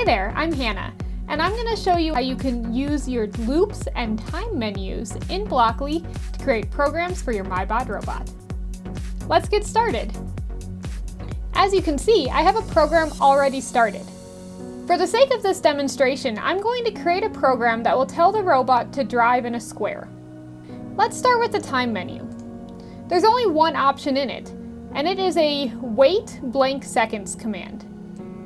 there, I'm Hannah, and I'm going to show you how you can use your loops and time menus in Blockly to create programs for your MyBot Robot. Let's get started. As you can see, I have a program already started. For the sake of this demonstration, I'm going to create a program that will tell the robot to drive in a square. Let's start with the time menu. There's only one option in it, and it is a wait blank seconds command.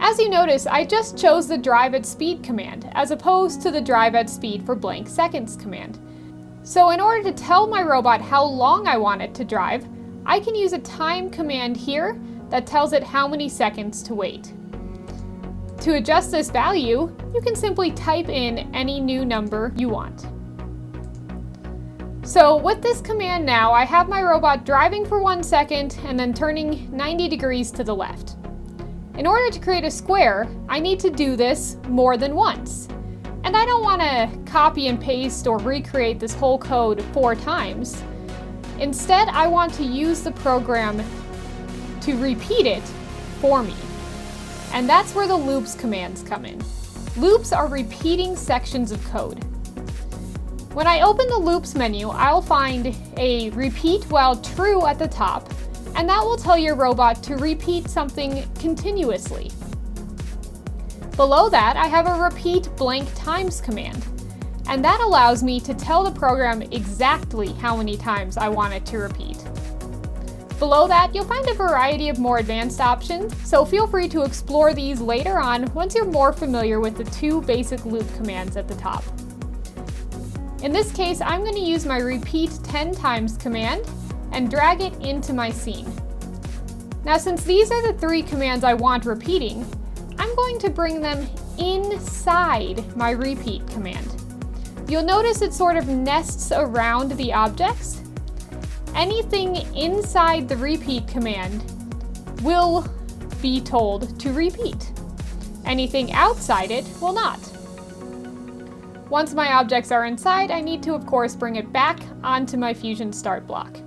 As you notice, I just chose the drive at speed command as opposed to the drive at speed for blank seconds command. So in order to tell my robot how long I want it to drive, I can use a time command here that tells it how many seconds to wait. To adjust this value, you can simply type in any new number you want. So with this command now, I have my robot driving for 1 second and then turning 90 degrees to the left. In order to create a square, I need to do this more than once. And I don't want to copy and paste or recreate this whole code 4 times. Instead, I want to use the program to repeat it for me. And that's where the loops commands come in. Loops are repeating sections of code. When I open the loops menu, I'll find a repeat while true at the top, and that will tell your robot to repeat something continuously. Below that, I have a repeat blank times command, and that allows me to tell the program exactly how many times I want it to repeat. Below that, you'll find a variety of more advanced options, so feel free to explore these later on once you're more familiar with the 2 basic loop commands at the top. In this case, I'm going to use my repeat 10 times command and drag it into my scene. Now, since these are the 3 commands I want repeating, I'm going to bring them inside my repeat command. You'll notice it sort of nests around the objects. Anything inside the repeat command will be told to repeat. Anything outside it will not. Once my objects are inside, I need to, of course, bring it back onto my Fusion start block.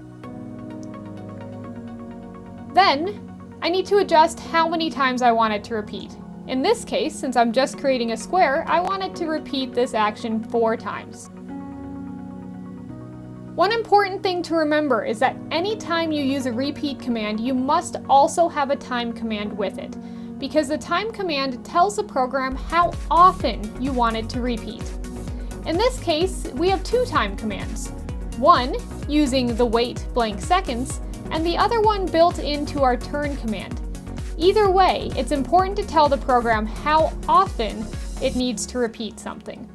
Then, I need to adjust how many times I want it to repeat. In this case, since I'm just creating a square, I want it to repeat this action 4 times. One important thing to remember is that anytime you use a repeat command, you must also have a time command with it, because the time command tells the program how often you want it to repeat. In this case, we have 2 time commands. One using the wait blank seconds, and the other one built into our turn command. Either way, it's important to tell the program how often it needs to repeat something.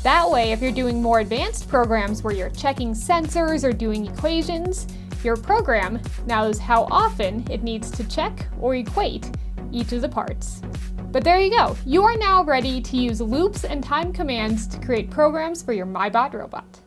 That way, if you're doing more advanced programs where you're checking sensors or doing equations, your program knows how often it needs to check or equate each of the parts. But there you go. You are now ready to use loops and time commands to create programs for your MyBot Robot.